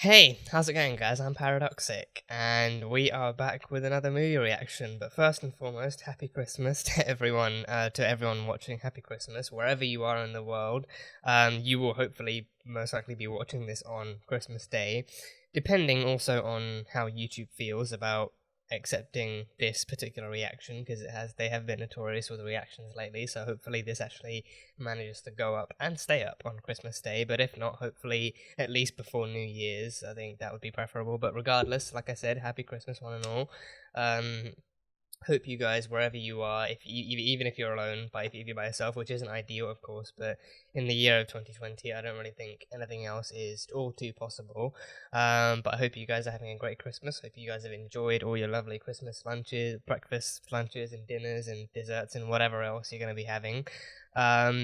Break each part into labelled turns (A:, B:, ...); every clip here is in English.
A: Hey, how's it going, guys? I'm Paradoxic, and we are back with another movie reaction. But first and foremost, Happy Christmas to everyone, watching. Happy Christmas wherever you are in the world. You will hopefully most likely be watching this on Christmas Day, depending also on how YouTube feels about accepting this particular reaction, because they have been notorious with the reactions lately. So hopefully this actually manages to go up and stay up on Christmas Day, but if not, hopefully at least before New Year's. I think that would be preferable. But regardless, like I said, happy Christmas, one and all. Hope you guys, wherever you are, even if you're alone, but if you're by yourself, which isn't ideal, of course, but in the year of 2020, I don't really think anything else is all too possible. But I hope you guys are having a great Christmas. Hope you guys have enjoyed all your lovely Christmas lunches, breakfasts, lunches, and dinners, and desserts, and whatever else you're going to be having.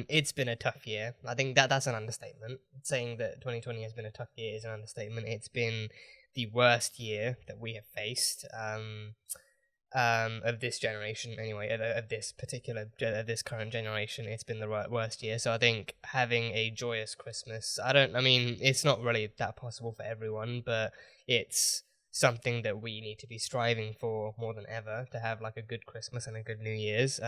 A: It's been a tough year. I think that's an understatement. Saying that 2020 has been a tough year is an understatement. It's been the worst year that we have faced. Of this generation anyway, of this current generation. It's been the worst year. So I think having a joyous Christmas, I mean, it's not really that possible for everyone, but it's something that we need to be striving for more than ever, to have like a good Christmas and a good New Year's.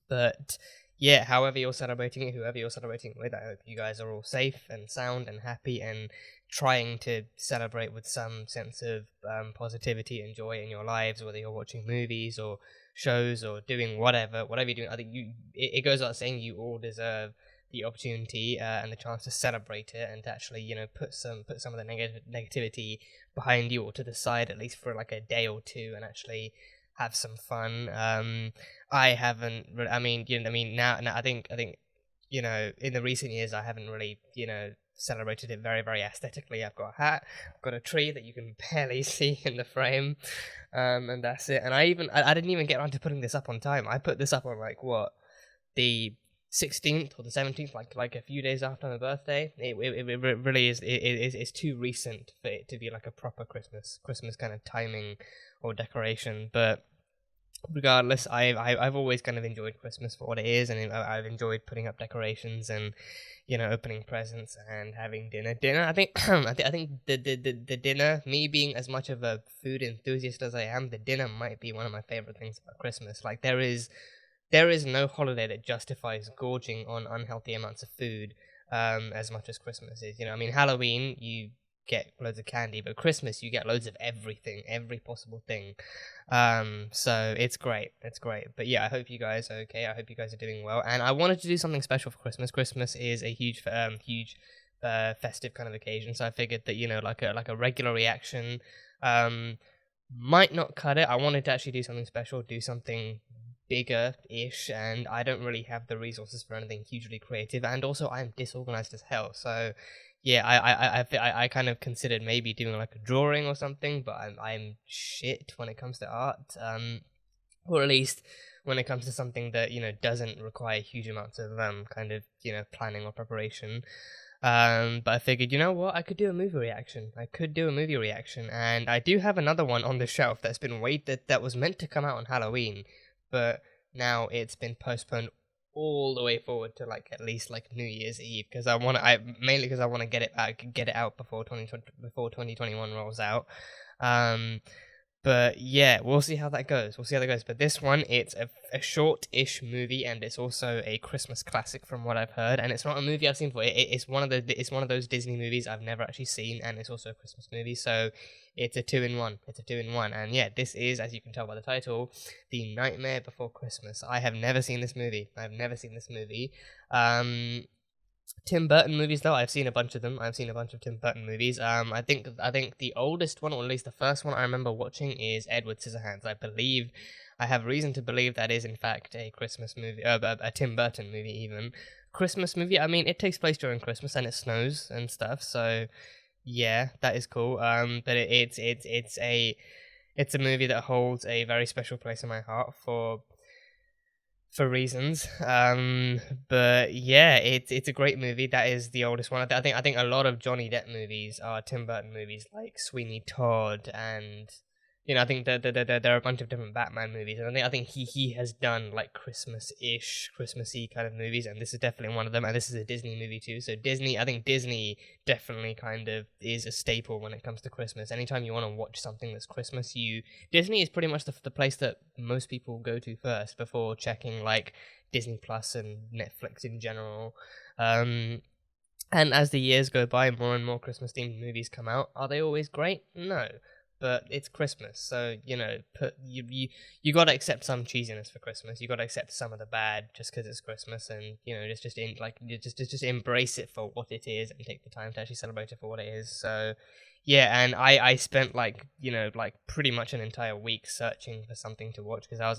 A: But yeah, however you're celebrating it, whoever you're celebrating it with, I hope you guys are all safe and sound and happy and trying to celebrate with some sense of positivity and joy in your lives, whether you're watching movies or shows or doing whatever you're doing. I think it goes without saying, you all deserve the opportunity and the chance to celebrate it and to actually, put some of the negativity behind you or to the side, at least for like a day or two, and actually have some fun. I haven't. I mean, now I think, in the recent years, I haven't really, celebrated it very, very aesthetically. I've got a hat, I've got a tree that you can barely see in the frame, and that's it. And I didn't even get around to putting this up on time. I put this up on the 16th or the 17th, like a few days after my birthday. It really is. It's too recent for it to be like a proper Christmas kind of timing or decoration. But regardless, I've always kind of enjoyed Christmas for what it is, and I've enjoyed putting up decorations and opening presents and having dinner. I think I think the dinner, me being as much of a food enthusiast as I am, the dinner might be one of my favorite things about Christmas. Like there is no holiday that justifies gorging on unhealthy amounts of food as much as Christmas is. I mean, Halloween, you get loads of candy, but Christmas you get loads of everything, every possible thing. So it's great. But yeah, I hope you guys are okay. I hope you guys are doing well. And I wanted to do something special for Christmas. Christmas is a huge festive kind of occasion. So I figured that like a regular reaction might not cut it. I wanted to actually do something special, do something bigger-ish, and I don't really have the resources for anything hugely creative, and also I'm disorganized as hell. So yeah, I kind of considered maybe doing like a drawing or something, but I'm shit when it comes to art, or at least when it comes to something that doesn't require huge amounts of kind of planning or preparation. But I figured, you know what, I could do a movie reaction. And I do have another one on the shelf that's been that was meant to come out on Halloween, but now it's been postponed all the way forward to at least New Year's Eve, because I want to get it out before 2021 rolls out. But yeah, we'll see how that goes. But this one, it's a short-ish movie, and it's also a Christmas classic from what I've heard. And it's not a movie I've seen before. It's one of those Disney movies I've never actually seen, and it's also a Christmas movie. So it's a two-in-one. And yeah, this is, as you can tell by the title, The Nightmare Before Christmas. I have never seen this movie. Tim Burton movies, though, I've seen a bunch of them. I've seen a bunch of Tim Burton movies. I think the oldest one, or at least the first one I remember watching, is Edward Scissorhands. I have reason to believe that is in fact a Christmas movie, a Tim Burton movie even. Christmas movie. I mean, it takes place during Christmas and it snows and stuff. So yeah, that is cool. But it's a movie that holds a very special place in my heart for reasons. But yeah, it's a great movie. That is the oldest one. I think a lot of Johnny Depp movies are Tim Burton movies, like Sweeney Todd and I think that there are a bunch of different Batman movies, and I think he has done like Christmas-ish, Christmassy kind of movies, and this is definitely one of them. And this is a Disney movie too, so I think Disney definitely kind of is a staple when it comes to Christmas. Anytime you want to watch something that's Christmas, Disney is pretty much the place that most people go to first before checking like Disney Plus and Netflix in general. Um, and as the years go by, more and more Christmas themed movies come out. Are they always great? No. But it's Christmas, so you gotta accept some cheesiness for Christmas. You gotta accept some of the bad just because it's Christmas, and just embrace it for what it is, and take the time to actually celebrate it for what it is. So yeah, and I spent like pretty much an entire week searching for something to watch because I was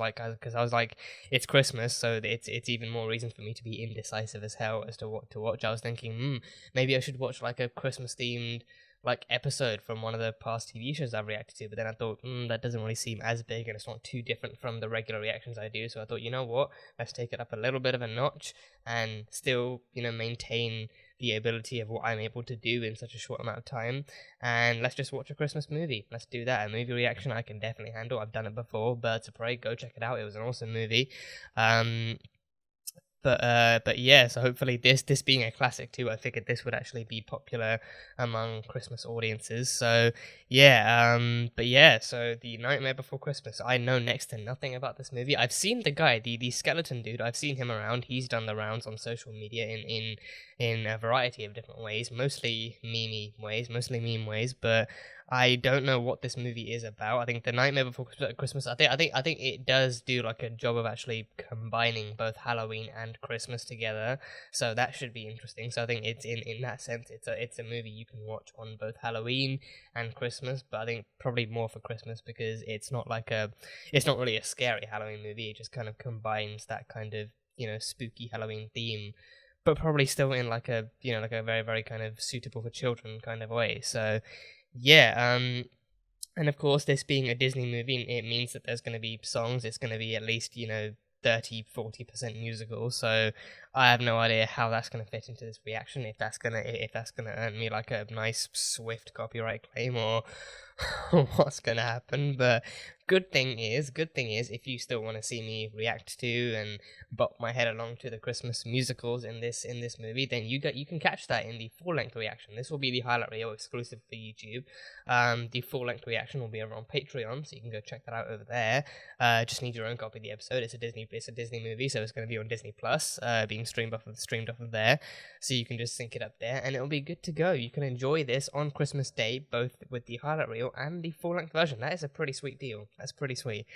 A: like it's Christmas, so it's even more reason for me to be indecisive as hell as to what to watch. I was thinking, maybe I should watch like a Christmas themed like episode from one of the past TV shows I've reacted to, but then I thought that doesn't really seem as big, and it's not too different from the regular reactions I do. So I thought, you know what, let's take it up a little bit of a notch and still maintain the ability of what I'm able to do in such a short amount of time, and let's just watch a Christmas movie. Let's do that. A movie reaction I can definitely handle. I've done it before. Birds of Prey, go check it out. It was an awesome movie. But yeah, so hopefully this being a classic too, I figured this would actually be popular among Christmas audiences. So yeah, but yeah, so The Nightmare Before Christmas. I know next to nothing about this movie. I've seen the guy, the skeleton dude. I've seen him around. He's done the rounds on social media in a variety of different ways, mostly meme ways, but I don't know what this movie is about. I think The Nightmare Before Christmas. I think it does do like a job of actually combining both Halloween and Christmas together. So that should be interesting. So I think it's in that sense, it's a movie you can watch on both Halloween and Christmas. But I think probably more for Christmas because it's not really a scary Halloween movie. It just kind of combines that kind of spooky Halloween theme, but probably still in like a very very kind of suitable for children kind of way. So yeah, and of course, this being a Disney movie, it means that there's going to be songs. It's going to be at least 30-40% musical. So I have no idea how that's going to fit into this reaction. If that's gonna earn me like a nice swift copyright claim or what's going to happen. But good thing is, if you still want to see me react to and bop my head along to the Christmas musicals in this movie, then you can catch that in the full length reaction. This will be the highlight reel exclusive for YouTube. The full length reaction will be over on Patreon, so you can go check that out over there. Just need your own copy of the episode. It's a Disney movie, so it's going to be on Disney Plus, being streamed off of there. So you can just sync it up there, and it'll be good to go. You can enjoy this on Christmas Day, both with the highlight reel and the full length version. That is a pretty sweet deal. That's pretty sweet.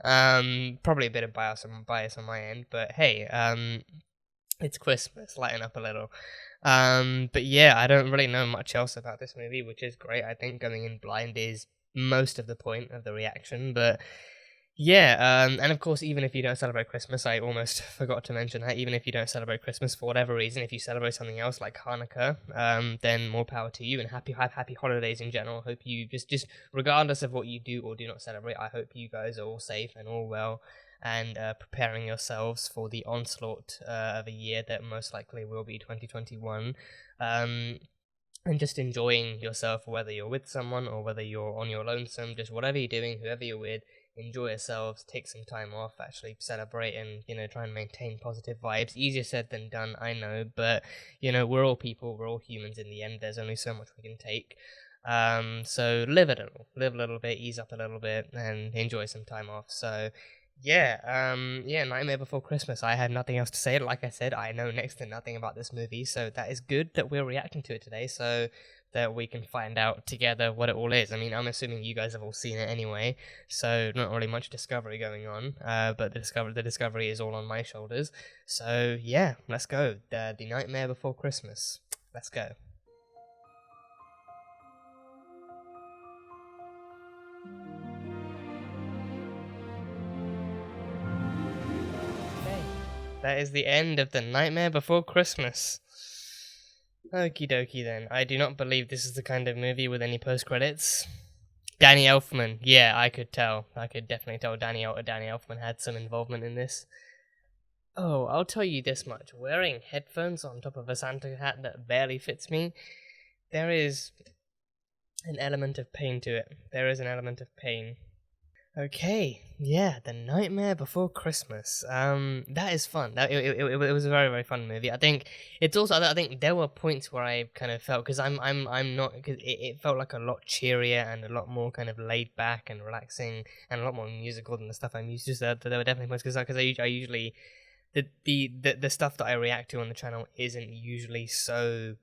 A: Probably a bit of bias on my end, but hey, it's Christmas, lighten up a little. But yeah, I don't really know much else about this movie, which is great. I think going in blind is most of the point of the reaction, but yeah, and of course, even if you don't celebrate Christmas, I almost forgot to mention that, even if you don't celebrate Christmas for whatever reason, if you celebrate something else like Hanukkah, then more power to you, and happy holidays in general. Hope you, just regardless of what you do or do not celebrate, I hope you guys are all safe and all well, and preparing yourselves for the onslaught of a year that most likely will be 2021. And just enjoying yourself, whether you're with someone or whether you're on your lonesome, just whatever you're doing, whoever you're with, enjoy yourselves, take some time off, actually celebrate and, try and maintain positive vibes. Easier said than done, I know, but, we're all people, we're all humans in the end, there's only so much we can take. So live a little bit, ease up a little bit, and enjoy some time off. So yeah, Nightmare Before Christmas. I had nothing else to say. Like I said, I know next to nothing about this movie, so that is good that we're reacting to it today, so that we can find out together what it all is. I mean, I'm assuming you guys have all seen it anyway, so not really much discovery going on, but the discovery is all on my shoulders. So yeah, let's go. The Nightmare Before Christmas. Let's go. That is the end of The Nightmare Before Christmas. Okie dokie then. I do not believe this is the kind of movie with any post-credits. Danny Elfman. Yeah, I could tell. I could definitely tell Danny Elfman had some involvement in this. Oh, I'll tell you this much. Wearing headphones on top of a Santa hat that barely fits me, there is an element of pain to it. There is an element of pain. Okay, yeah, The Nightmare Before Christmas. That is fun. It was a very very fun movie. I think it's also I think there were points where I kind of felt because I'm not because it felt like a lot cheerier and a lot more kind of laid back and relaxing and a lot more musical than the stuff I'm used to. So there were definitely points because I usually the stuff that I react to on the channel isn't usually so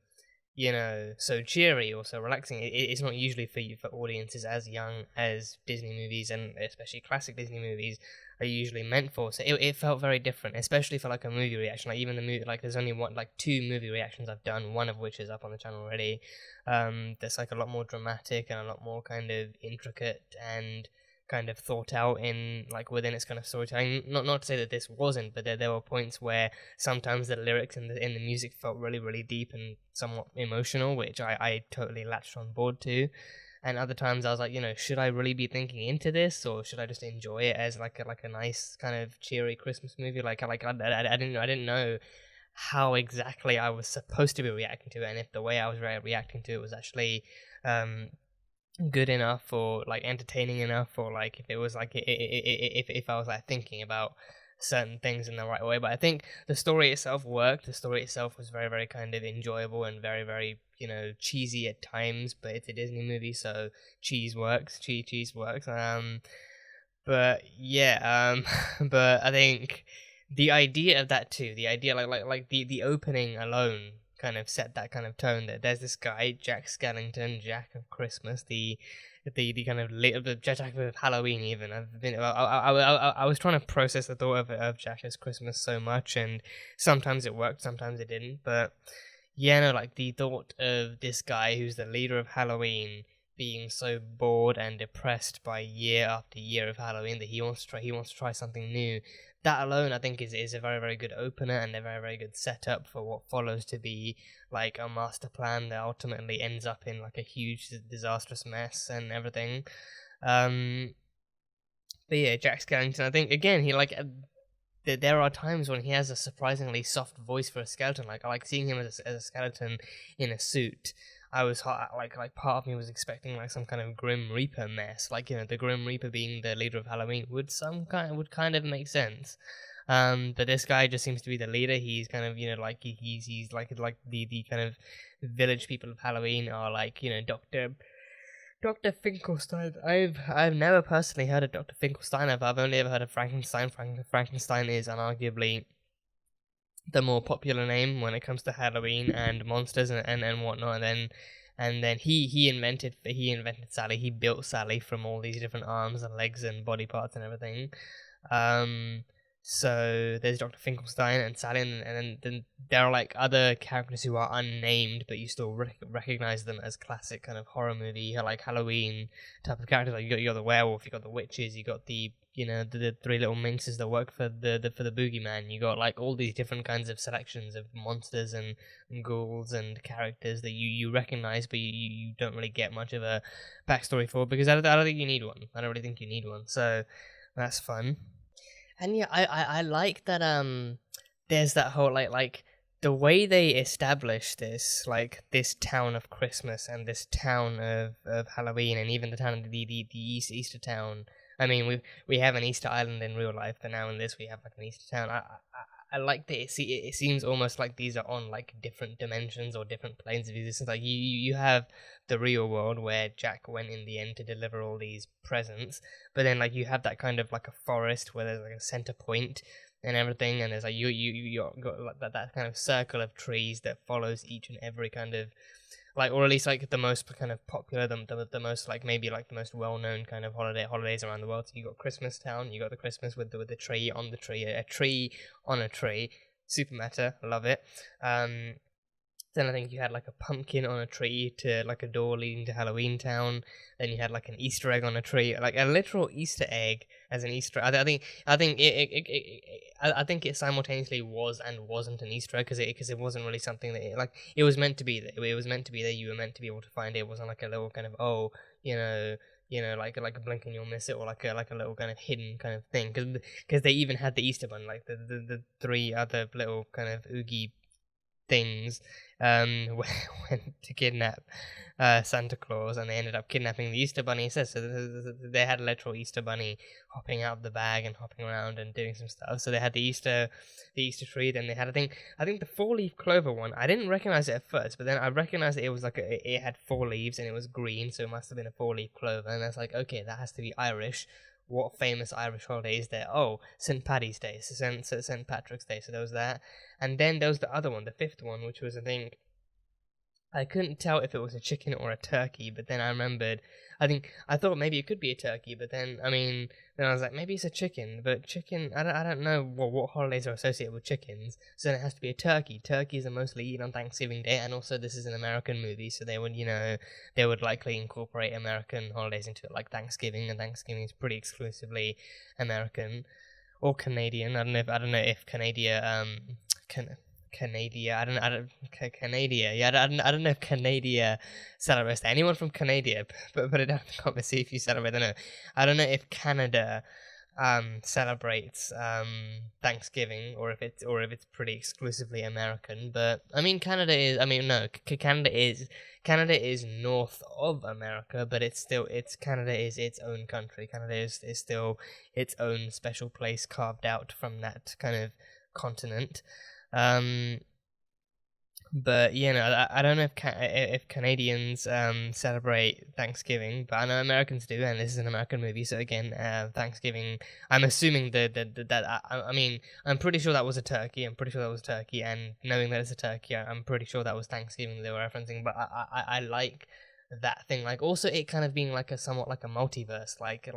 A: so cheery or so relaxing. It's not usually for audiences as young as Disney movies and especially classic Disney movies are usually meant for. So it felt very different, especially for like a movie reaction. Like even the movie, like there's only two movie reactions I've done, one of which is up on the channel already. That's like a lot more dramatic and a lot more kind of intricate and kind of thought out in like within its kind of storytelling. Not to say that this wasn't, but there were points where sometimes the lyrics in the music felt really really deep and somewhat emotional, which I totally latched on board to. And other times I was like, should I really be thinking into this, or should I just enjoy it as like a nice kind of cheery Christmas movie? I didn't know how exactly I was supposed to be reacting to it, and if the way I was reacting to it was actually um good enough or like entertaining enough, or like if it was like if I was like thinking about certain things in the right way. But I think the story itself worked. The story itself was very very kind of enjoyable and very very cheesy at times, but it's a Disney movie, so cheese works. Cheese works. But yeah, but I think the idea of that too, the idea like the opening alone kind of set that kind of tone that there's this guy, Jack Skellington, Jack of Christmas, the kind of the Jack of Halloween even. I was trying to process the thought of Jack as Christmas so much, and sometimes it worked, sometimes it didn't, but yeah, no, like the thought of this guy who's the leader of Halloween being so bored and depressed by year after year of Halloween that he wants to try something new. That alone, I think, is a very very good opener and a very very good setup for what follows to be like a master plan that ultimately ends up in like a huge disastrous mess and everything. Um, but yeah, Jack Skellington, I think again he like there are times when he has a surprisingly soft voice for a skeleton. Like I like seeing him as a skeleton in a suit. I was like part of me was expecting like some kind of Grim Reaper mess, like the Grim Reaper being the leader of Halloween would kind of make sense. But this guy just seems to be the leader. He's kind of like he's like the kind of village people of Halloween are like Dr. Finkelstein. I've never personally heard of Dr. Finkelstein. I've only ever heard of Frankenstein. Frankenstein is unarguably the more popular name when it comes to Halloween and monsters and whatnot. And then he invented Sally. He built Sally from all these different arms and legs and body parts and everything. Um, so there's Dr. Finkelstein and Sally, and then there are like other characters who are unnamed, but you still recognize them as classic kind of horror movie, like Halloween type of characters. Like you got the werewolf, you got the witches, you got the the three little minxes that work for the boogeyman. You got like all these different kinds of selections of monsters and ghouls and characters that you recognize, but you don't really get much of a backstory for, because I don't think you need one. I don't really think you need one. So that's fun. And yeah, I like that there's that whole like the way they establish this, like this town of Christmas and this town of Halloween, and even the town of the Easter town. I mean, we have an Easter Island in real life, but now in this we have like an Easter town. I like that it seems almost like these are on like different dimensions or different planes of existence. Like you have the real world where Jack went in the end to deliver all these presents, but then like you have that kind of like a forest where there's like a center point and everything, and there's like you got like that kind of circle of trees that follows each and every kind of like, or at least like the most kind of popular, the most like maybe like the most well known kind of holidays around the world. So you got Christmas Town, you got the Christmas with the tree on the tree, a tree on a tree, super meta, love it. Then I think you had like a pumpkin on a tree to like a door leading to Halloween Town. Then you had like an Easter egg on a tree, like a literal Easter egg as an Easter. I think I think it simultaneously was and wasn't an Easter egg because it wasn't really something that like it was meant to be there. It was meant to be there. You were meant to be able to find it. It wasn't like a little kind of like a blink and you'll miss it, or like a little kind of hidden kind of thing. Because they even had the Easter bunny, like the three other little kind of oogie things went to kidnap Santa Claus, and they ended up kidnapping the Easter Bunny instead. So they had a literal Easter Bunny hopping out of the bag and hopping around and doing some stuff. So they had the Easter tree. Then they had I think the 4-leaf clover one. I didn't recognize it at first, but then I recognized it was like it had 4 leaves and it was green, so it must have been a 4-leaf clover. And I was like, okay, that has to be Irish. What famous Irish holiday is there? Oh, St. Paddy's Day, St. Patrick's Day. So there was that, and then there was the other one, the 5th one, which was, I think, I couldn't tell if it was a chicken or a turkey, but then I remembered, I thought maybe it could be a turkey, but then, then I was like, maybe it's a chicken, but chicken, I don't know what holidays are associated with chickens, so then it has to be a turkey. Turkeys are mostly eaten on Thanksgiving Day, and also this is an American movie, so they would likely incorporate American holidays into it, like Thanksgiving, and Thanksgiving is pretty exclusively American, or Canadian. I don't know if Canada, Canada. Yeah, I don't know if Canada celebrates that. Anyone from Canada, but put it down in the comments, see if you celebrate. I don't know if Canada celebrates Thanksgiving, or if it's pretty exclusively American. But I mean, Canada is north of America, but Canada is its own country. Canada is still its own special place carved out from that kind of continent. But I don't know if Canadians celebrate Thanksgiving, but I know Americans do, and this is an American movie, so again, Thanksgiving. I'm assuming I'm pretty sure that was a turkey. And knowing that it's a turkey, I'm pretty sure that was Thanksgiving they were referencing. But I like that thing, like, also it kind of being like somewhat like a multiverse, like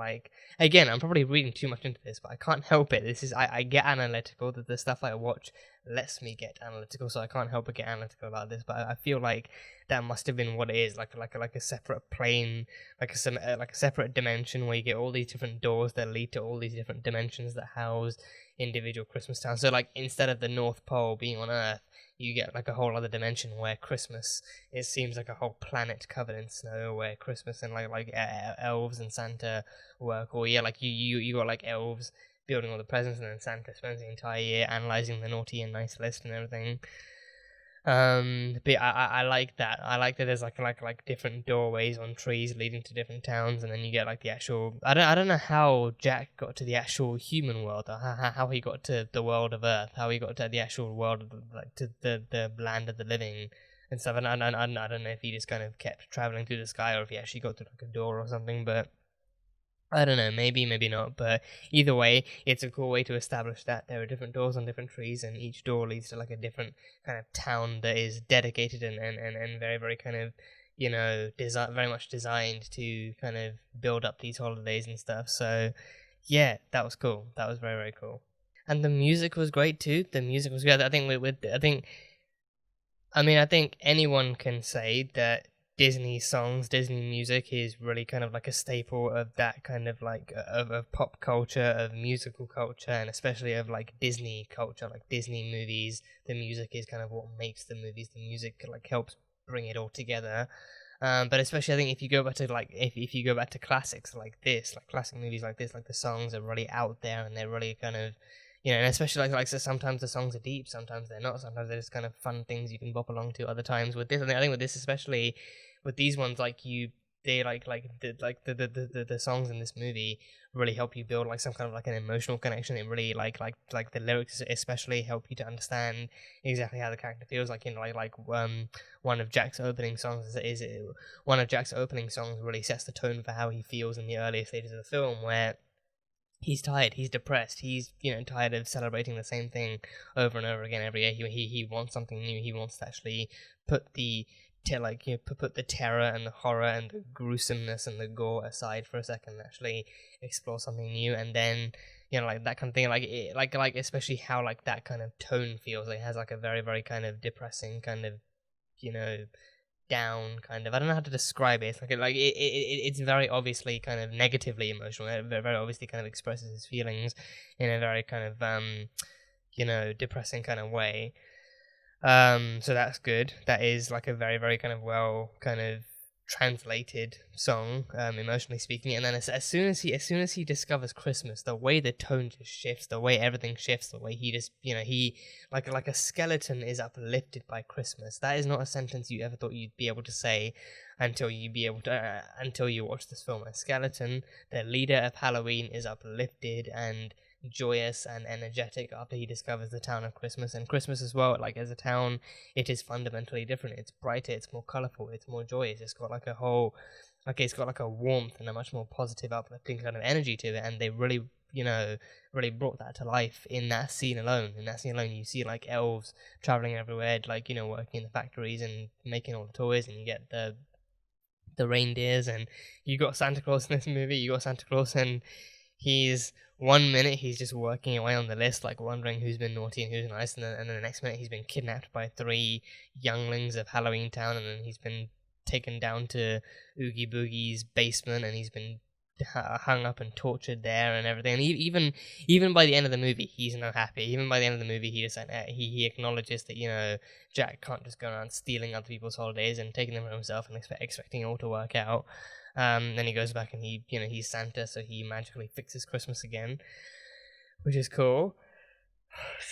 A: again, I'm probably reading too much into this, but I can't help it. This is I get analytical. The stuff I watch lets me get analytical, so I can't help but get analytical about this. But I feel like that must have been what it is, like a separate plane, like a separate dimension where you get all these different doors that lead to all these different dimensions that house individual Christmas towns. So like instead of the North Pole being on Earth, you get like a whole other dimension where Christmas, it seems like a whole planet covered in snow, where Christmas and like elves and Santa work. Or like you got like elves building all the presents, and then Santa spends the entire year analyzing the naughty and nice list and everything. But I like that. I like that there's like different doorways on trees leading to different towns, and then you get like the actual. I don't know how Jack got to the actual human world, or how he got to the world of Earth, how he got to the actual world of to the land of the living and stuff. And I don't know if he just kind of kept traveling through the sky, or if he actually got to like a door or something, but. I don't know, maybe not, but either way, it's a cool way to establish that there are different doors on different trees, and each door leads to like a different kind of town that is dedicated and very, very kind of, very much designed to kind of build up these holidays and stuff. So, yeah, that was cool. That was very, very cool. And the music was great too. The music was good. I think anyone can say that Disney songs, Disney music is really kind of like a staple of that kind of like of pop culture, of musical culture, and especially of like Disney culture, like Disney movies. The music is kind of what makes the movies. The music like helps bring it all together. But especially I think if you go back to like if you go back to classics like this, like classic movies like this, like the songs are really out there and they're really kind of. And especially so sometimes the songs are deep, sometimes they're not, sometimes they're just kind of fun things you can bop along to. Other times with this, I think with this especially, with these ones, the songs in this movie really help you build like some kind of like an emotional connection. It really like the lyrics especially help you to understand exactly how the character feels. One of Jack's opening songs really sets the tone for how he feels in the earlier stages of the film, where he's tired, he's depressed, he's tired of celebrating the same thing over and over again every year. He wants something new. He wants to actually put the put the terror and the horror and the gruesomeness and the gore aside for a second and actually explore something new. And then like that kind of thing, like especially how like that kind of tone feels. Like it has like a very, very kind of depressing kind of down kind of, I don't know how to describe it. It's very obviously kind of negatively emotional. It very obviously kind of expresses his feelings in a very kind of depressing kind of way. So that's good. That is like a very, very kind of well kind of translated song, emotionally speaking. And then as soon as he discovers Christmas, the way the tone just shifts, the way everything shifts, the way he just, he like a skeleton is uplifted by Christmas. That is not a sentence you ever thought you'd be able to say until you watch this film. A skeleton, the leader of Halloween, is uplifted and joyous and energetic after he discovers the town of Christmas. And Christmas as well, like as a town, it is fundamentally different. It's brighter, it's more colourful, it's more joyous. It's got like a whole, it's got like a warmth and a much more positive, uplifting kind of energy to it. And they really, really brought that to life in that scene alone. In that scene alone, you see like elves traveling everywhere, like, working in the factories and making all the toys, and you get the reindeers, and you got Santa Claus in this movie. You got Santa Claus, and he's 1 minute he's just working away on the list, like wondering who's been naughty and who's nice, and then the next minute he's been kidnapped by 3 younglings of Halloween Town, and then he's been taken down to Oogie Boogie's basement, and he's been hung up and tortured there and everything. And even by the end of the movie, he's not happy. Even by the end of the movie, he just he acknowledges that Jack can't just go around stealing other people's holidays and taking them for himself and expecting it all to work out. Then he goes back and he's Santa, so he magically fixes Christmas again, which is cool.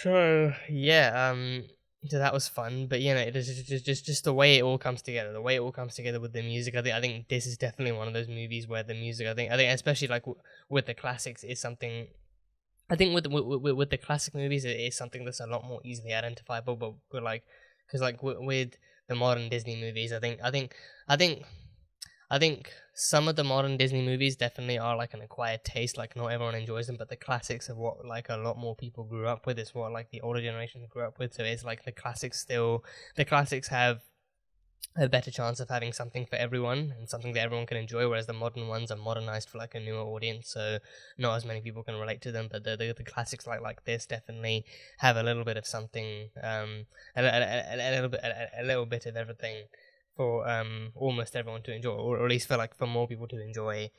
A: So yeah, so that was fun. But it is just the way it all comes together. The way it all comes together with the music. I think this is definitely one of those movies where the music. I think especially like with the classics is something. I think with the classic movies, it is something that's a lot more easily identifiable. But because with the modern Disney movies, I think some of the modern Disney movies definitely are like an acquired taste, like not everyone enjoys them, but the classics are what like a lot more people grew up with. It's what like the older generation grew up with, so it's like the classics have a better chance of having something for everyone and something that everyone can enjoy, whereas the modern ones are modernized for like a newer audience, so not as many people can relate to them. But the classics like this definitely have a little bit of something, a little bit of everything for almost everyone to enjoy, or at least for more people to enjoy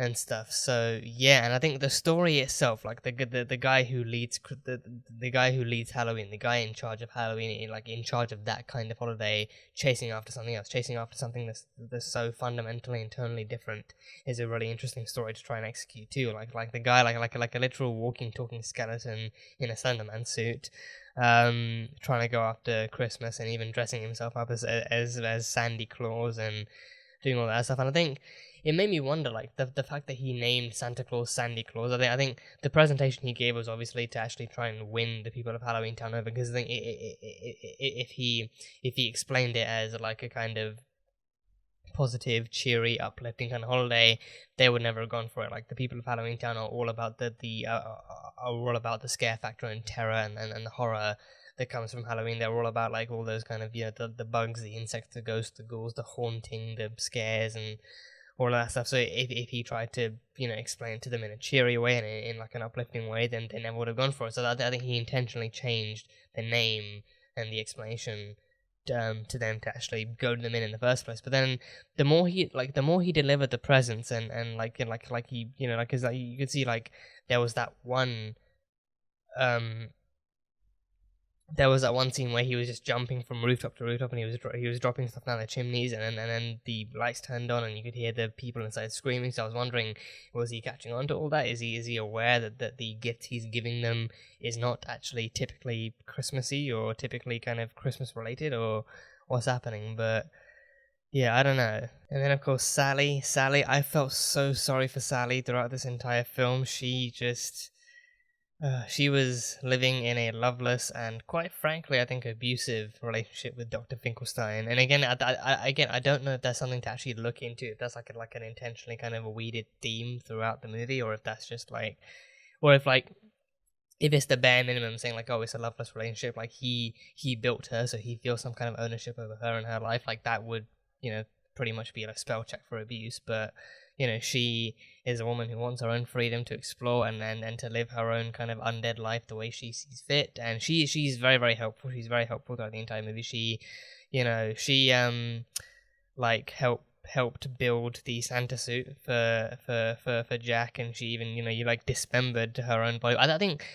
A: and stuff. So yeah, and I think the story itself, like the guy who leads the guy who leads Halloween, the guy in charge of Halloween, like in charge of that kind of holiday, chasing after something else, chasing after something that's so fundamentally and totally different, is a really interesting story to try and execute too. Like the guy, like a literal walking, talking skeleton in a Slenderman suit, trying to go after Christmas and even dressing himself up as Sandy Claus and doing all that stuff. And I think it made me wonder, like the fact that he named Santa Claus Sandy Claus. I think the presentation he gave was obviously to actually try and win the people of Halloween Town over, because I think if he explained it as like a kind of positive, cheery, uplifting kind of holiday, they would never have gone for it. Like the people of Halloween Town are all about the scare factor and terror and the horror that comes from Halloween. They're all about like all those kind of the bugs, the insects, the ghosts, the ghouls, the haunting, the scares, and all of that stuff. So if he tried to explain it to them in a cheery way and in like an uplifting way, then they never would have gone for it. So I think he intentionally changed the name and the explanation to them to actually goad them in the first place. But then the more he delivered the presents and he because you could see like there was that one scene where he was just jumping from rooftop to rooftop, and he was dropping stuff down the chimneys, and then the lights turned on, and you could hear the people inside screaming. So I was wondering, was he catching on to all that? Is he aware that the gift he's giving them is not actually typically Christmassy or typically kind of Christmas related, or what's happening? But yeah, I don't know. And then of course Sally, I felt so sorry for Sally throughout this entire film. She just she was living in a loveless and, quite frankly, I think abusive relationship with Dr. Finkelstein. And again, I don't know if that's something to actually look into, if that's like an intentionally kind of a weeded theme throughout the movie, or if that's just like, or if it's the bare minimum saying like, oh, it's a loveless relationship, like he built her, so he feels some kind of ownership over her and her life, like that would, pretty much be a spell check for abuse. But she is a woman who wants her own freedom to explore and to live her own kind of undead life the way she sees fit. And she's very, very helpful. She's very helpful throughout the entire movie. She helped build the Santa suit for Jack, and she even, dismembered her own body. I think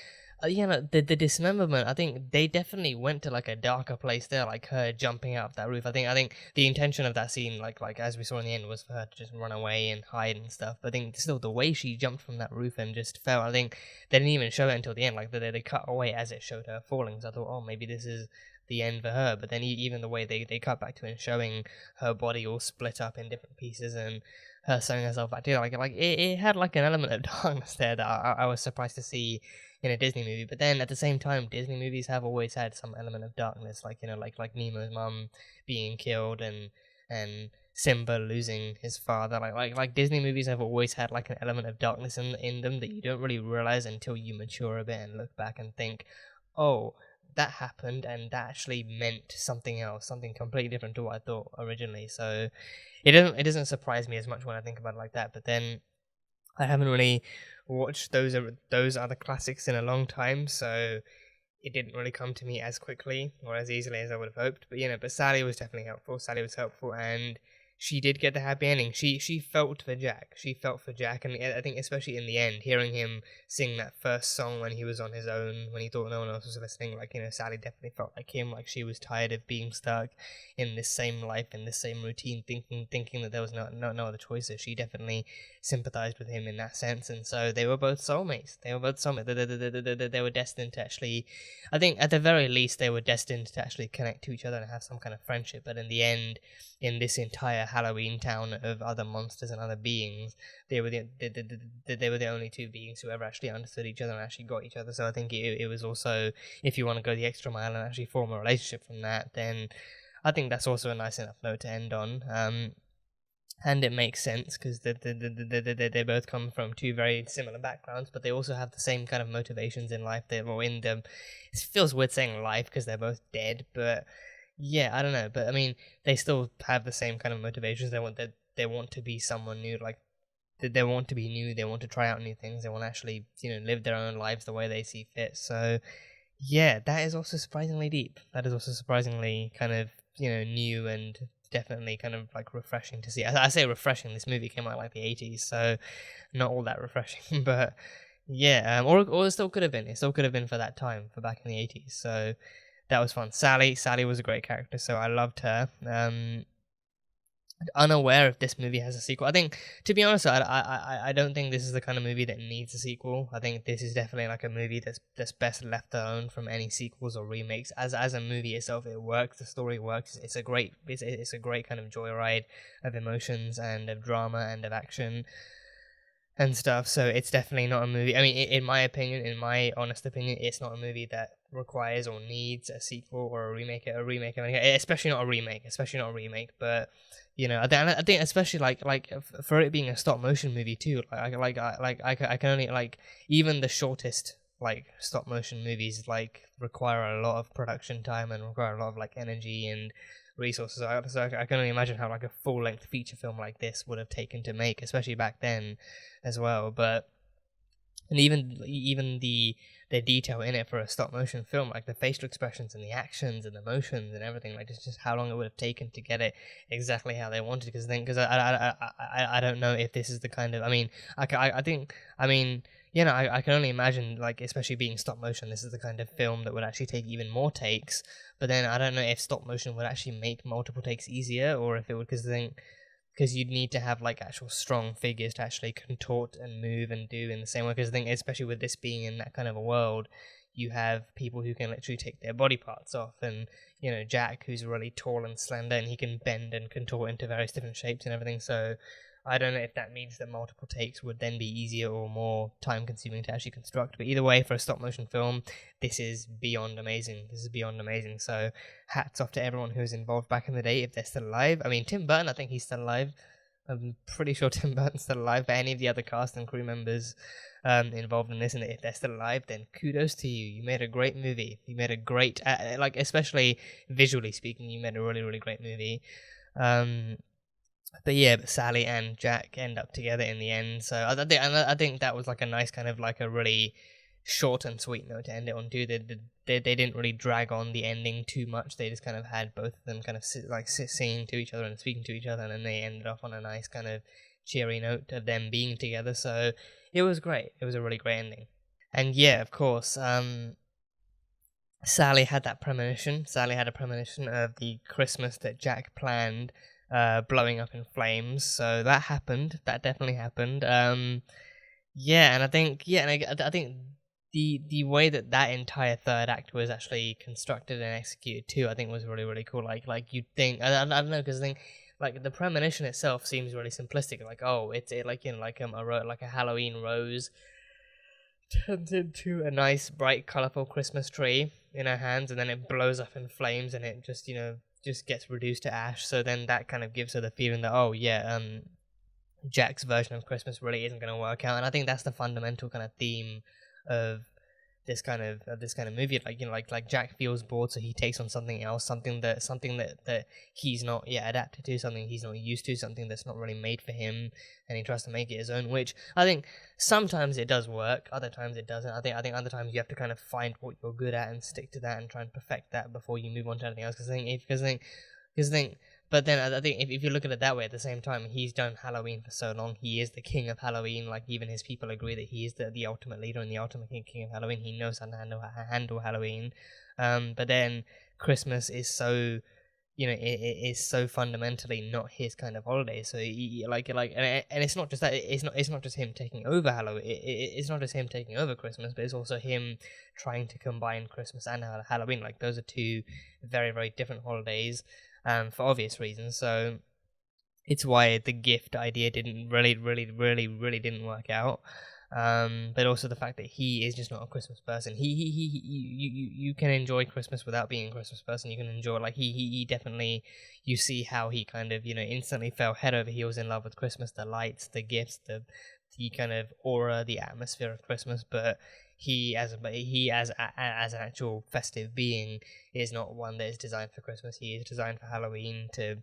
A: the Dismemberment, I think they definitely went to like a darker place there, like her jumping out of that roof. I think the intention of that scene, like as we saw in the end, was for her to just run away and hide and stuff. But I think still the way she jumped from that roof and just fell, I think they didn't even show it until the end. Like they cut away as it showed her falling. So I thought, oh, maybe this is the end for her. But then even the way they cut back to it and showing her body all split up in different pieces and her sewing herself back together, it had like an element of darkness there that I was surprised to see in a Disney movie. But then at the same time, Disney movies have always had some element of darkness, like like Nemo's mum being killed and Simba losing his father. Like Disney movies have always had like an element of darkness in them that you don't really realize until you mature a bit and look back and think, oh, that happened and that actually meant something else, something completely different to what I thought originally. So it doesn't surprise me as much when I think about it like that. But then I haven't really watched those other classics in a long time, so it didn't really come to me as quickly or as easily as I would have hoped. But Sally was definitely helpful. Sally was helpful, and she did get the happy ending. She felt for Jack. She felt for Jack, and I think especially in the end, hearing him sing that first song when he was on his own, when he thought no one else was listening, Sally definitely felt like him. Like she was tired of being stuck in this same life, in this same routine, thinking that there was no other choices. She definitely sympathized with him in that sense, and so they were both soulmates. They were both soulmates. They were destined to actually, I think at the very least, they were destined to actually connect to each other and have some kind of friendship. But in the end, in this entire Halloween town of other monsters and other beings, they were the only two beings who ever actually understood each other and actually got each other. So I think it was also, if you want to go the extra mile and actually form a relationship from that, then I think that's also a nice enough note to end on. And it makes sense because they both come from two very similar backgrounds, but they also have the same kind of motivations in life. It feels weird saying life because they're both dead, but yeah, I don't know. But I mean, they still have the same kind of motivations. They want to be someone new. Like they want to be new. They want to try out new things. They want to actually live their own lives the way they see fit. So yeah, that is also surprisingly deep. That is also surprisingly kind of new and definitely kind of like refreshing to see. I say refreshing. This movie came out like the 80s, so not all that refreshing. But yeah, or it still could have been. It still could have been for that time, for back in the 80s. So that was fun. Sally was a great character, so I loved her. Unaware if this movie has a sequel. I think, to be honest, I don't think this is the kind of movie that needs a sequel. I think this is definitely like a movie that's best left alone from any sequels or remakes. As a movie itself, it works. The story works. It's a great kind of joyride of emotions and of drama and of action and stuff. So it's definitely not a movie. I mean, in my opinion, in my honest opinion, it's not a movie that requires or needs a sequel or a remake. Especially not a remake. But I think especially like for it being a stop motion movie too. I can only like even the shortest like stop motion movies like require a lot of production time and require a lot of like energy and resources. So I can only imagine how like a full length feature film like this would have taken to make, especially back then as well. But and even the detail in it for a stop motion film, like the facial expressions and the actions and the motions and everything, like just how long it would have taken to get it exactly how they wanted. Because I don't know if this is the kind of, I mean, I think, I mean, I can only imagine, like, especially being stop motion, this is the kind of film that would actually take even more takes. But then I don't know if stop motion would actually make multiple takes easier, or if it would, because you'd need to have like actual strong figures to actually contort and move and do in the same way. Because I think, especially with this being in that kind of a world, you have people who can literally take their body parts off, and Jack, who's really tall and slender, and he can bend and contort into various different shapes and everything. So I don't know if that means that multiple takes would then be easier or more time consuming to actually construct. But either way, for a stop motion film, this is beyond amazing. So hats off to everyone who was involved back in the day, if they're still alive. I mean, Tim Burton, I think he's still alive. I'm pretty sure Tim Burton's still alive. But any of the other cast and crew members involved in this, and if they're still alive, then kudos to you. You made a great movie. You made a great, like, especially visually speaking, you made a really, really great movie. But Sally and Jack end up together in the end. So I think that was like a nice kind of like a really short and sweet note to end it on too. They didn't really drag on the ending too much. They just kind of had both of them kind of singing to each other and speaking to each other, and then they ended off on a nice kind of cheery note of them being together. So it was great. It was a really great ending. And yeah, of course, Sally had that premonition. Sally had a premonition of the Christmas that Jack planned blowing up in flames. So that happened. That definitely happened. Yeah, and I think I think the way that that entire third act was actually constructed and executed too, I think was really really cool. Like you'd think I don't know, because I think like the premonition itself seems really simplistic. Like, oh, it's like like like a Halloween rose turns into a nice bright colorful Christmas tree in her hands, and then it blows up in flames, and it just just gets reduced to ash. So then that kind of gives her the feeling that, oh yeah, Jack's version of Christmas really isn't going to work out. And I think that's the fundamental kind of theme of this kind of movie. Like like Jack feels bored, so he takes on something else, something that he's not yet adapted to, something he's not used to, something that's not really made for him, and he tries to make it his own. Which I think sometimes it does work, other times it doesn't. I think other times you have to kind of find what you're good at and stick to that and try and perfect that before you move on to anything else. Because I think but then I think if you look at it that way, at the same time, he's done Halloween for so long. He is the king of Halloween. Like, even his people agree that he is the ultimate leader and the ultimate king of Halloween. He knows how to handle Halloween. But then Christmas is so, it is so fundamentally not his kind of holiday. So and it's not just that. It's not just him taking over Halloween. It's not just him taking over Christmas, but it's also him trying to combine Christmas and Halloween. Like, those are two very very different holidays. For obvious reasons. So it's why the gift idea didn't really didn't work out. But also the fact that he is just not a Christmas person. You can enjoy Christmas without being a Christmas person. You can enjoy, like, he definitely, you see how he kind of, instantly fell head over heels in love with Christmas, the lights, the gifts, the kind of aura, the atmosphere of Christmas. But he as an actual festive being is not one that is designed for Christmas. He is designed for Halloween to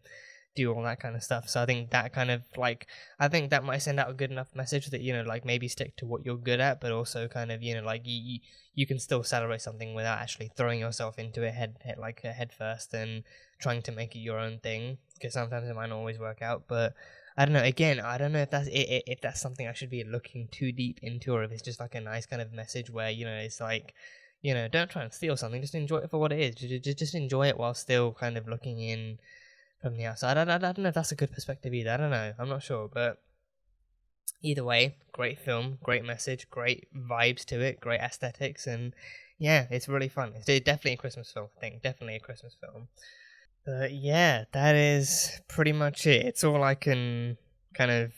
A: do all that kind of stuff. So I think that kind of, like, I think that might send out a good enough message that, like, maybe stick to what you're good at, but also kind of, like, you can still celebrate something without actually throwing yourself into it head first and trying to make it your own thing, because sometimes it might not always work out. But I don't know. Again, I don't know if that's something I should be looking too deep into, or if it's just like a nice kind of message where, it's like, don't try and steal something. Just enjoy it for what it is. Just enjoy it while still kind of looking in from the outside. I don't know if that's a good perspective either. I don't know. I'm not sure. But either way, great film, great message, great vibes to it, great aesthetics, and yeah, it's really fun. It's definitely a Christmas film, I think. Definitely a Christmas film. But yeah, that is pretty much it. It's all I can kind of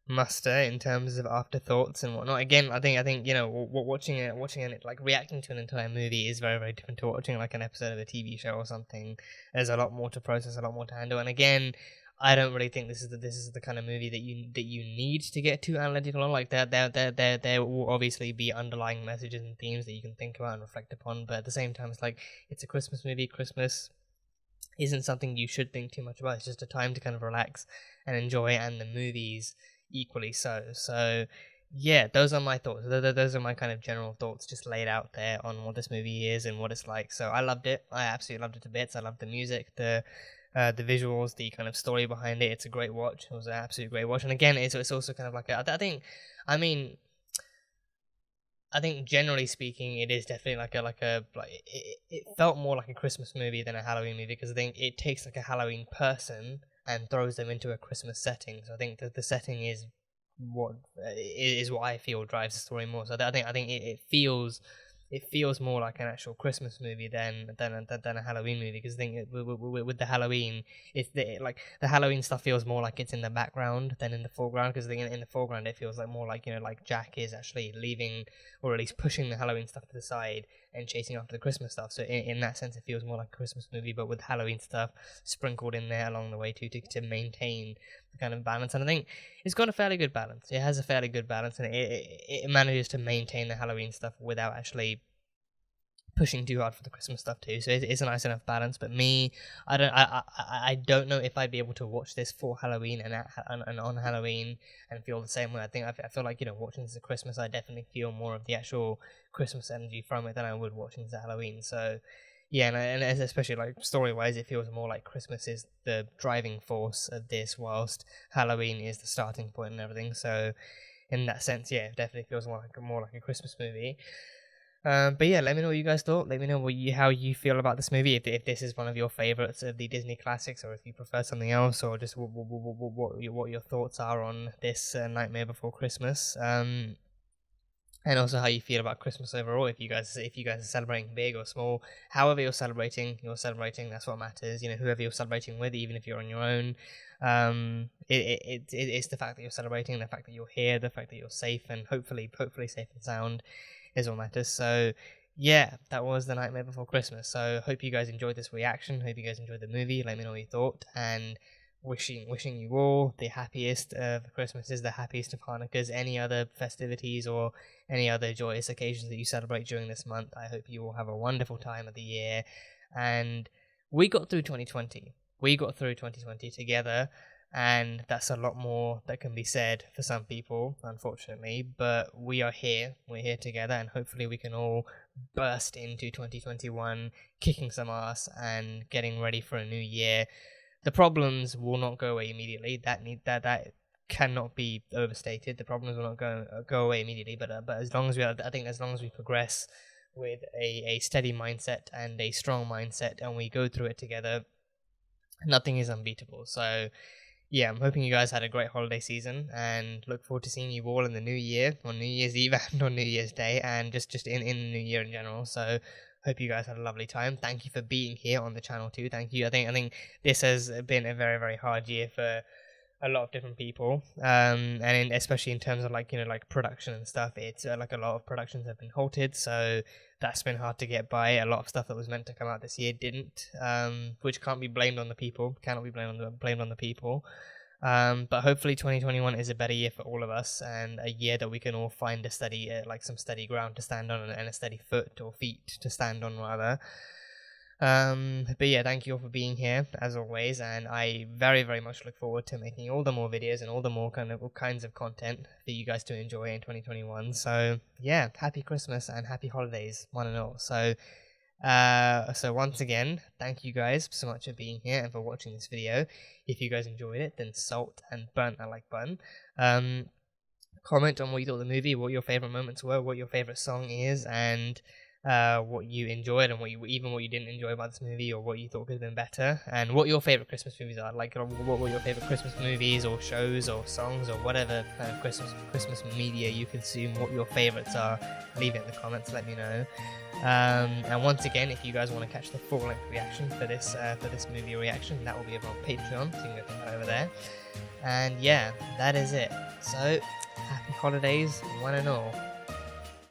A: muster in terms of afterthoughts and whatnot. Again, I think watching it, like, reacting to an entire movie is very very different to watching like an episode of a TV show or something. There's a lot more to process, a lot more to handle, and again, I don't really think this is the kind of movie that you need to get too analytical on. Like, there will obviously be underlying messages and themes that you can think about and reflect upon, but at the same time, it's like, it's a Christmas movie. Christmas isn't something you should think too much about. It's just a time to kind of relax and enjoy, and the movies equally so. So yeah, those are my thoughts. Those are my kind of general thoughts, just laid out there on what this movie is and what it's like. So I loved it. I absolutely loved it to bits. I loved the music, the visuals, the kind of story behind it. It's a great watch. It was an absolute great watch. And again, it's also kind of like I think generally speaking, it is definitely it felt more like a Christmas movie than a Halloween movie, because I think it takes like a Halloween person and throws them into a Christmas setting. So I think that the setting is what I feel drives the story more. So I think it feels more like an actual Christmas movie than a Halloween movie, because I think with the Halloween, like the Halloween stuff feels more like it's in the background than in the foreground, because in the foreground it feels like more like, like Jack is actually leaving, or at least pushing the Halloween stuff to the side and chasing after the Christmas stuff. So in that sense, it feels more like a Christmas movie, but with Halloween stuff sprinkled in there along the way too, to maintain the kind of balance. And I think it's got a fairly good balance. It has a fairly good balance, and it manages to maintain the Halloween stuff without actually pushing too hard for the Christmas stuff too. So it's a nice enough balance. But me, I don't know if I'd be able to watch this for Halloween and on Halloween and feel the same way. I feel like, watching this at Christmas, I definitely feel more of the actual Christmas energy from it than I would watching this at Halloween. So yeah, and especially like story wise, it feels more like Christmas is the driving force of this, whilst Halloween is the starting point and everything. So in that sense, yeah, it definitely feels more like a Christmas movie. But yeah, let me know what you guys thought. Let me know how you feel about this movie. If this is one of your favorites of the Disney classics, or if you prefer something else, or just what your thoughts are on this Nightmare Before Christmas. And also how you feel about Christmas overall. If you guys are celebrating big or small, however you're celebrating. That's what matters. You know, whoever you're celebrating with, even if you're on your own. It's the fact that you're celebrating, the fact that you're here, the fact that you're safe and hopefully safe and sound is what matters. So yeah, that was The Nightmare Before Christmas. So hope you guys enjoyed this reaction. Hope you guys enjoyed the movie. Let me know what you thought, and wishing you all the happiest of Christmases, the happiest of Hanukkahs, any other festivities or any other joyous occasions that you celebrate during this month. I hope you all have a wonderful time of the year. And we got through 2020. We got through 2020 together, and that's a lot more that can be said for some people, unfortunately. But we are here. We're here together, and hopefully we can all burst into 2021 kicking some ass and getting ready for a new year. The problems will not go away immediately. That cannot be overstated. The problems will not go away immediately. But as long as we progress with a steady mindset and a strong mindset, and we go through it together, nothing is unbeatable. So yeah, I'm hoping you guys had a great holiday season, and look forward to seeing you all in the new year, on New Year's Eve and on New Year's Day, and just in the new year in general. So hope you guys had a lovely time. Thank you for being here on the channel too. Thank you. I think this has been a very, very hard year for a lot of different people, especially in terms of like production and stuff. It's like a lot of productions have been halted, so that's been hard to get by. A lot of stuff that was meant to come out this year didn't, which can't be blamed on the people. Cannot be blamed on the people. But hopefully 2021 is a better year for all of us, and a year that we can all find a steady, some steady ground to stand on, and a steady foot or feet to stand on rather. But yeah, thank you all for being here as always, and I very, very much look forward to making all the more videos and all the more kinds of content for you guys to enjoy in 2021. So yeah, happy Christmas and happy holidays, one and all. So once again, thank you guys so much for being here and for watching this video. If you guys enjoyed it, then salt and burn that like button. Comment on what you thought of the movie, what your favorite moments were, what your favorite song is, and what you enjoyed and what you didn't enjoy about this movie, or what you thought could have been better, and what your favorite Christmas movies are. Like, what were your favorite Christmas movies or shows or songs or whatever kind of Christmas media you consume? What your favorites are? Leave it in the comments. Let me know. And once again, if you guys want to catch the full-length reaction for this movie reaction, that will be over on Patreon, so you can go check that over there. And yeah, that is it. So happy holidays, one and all.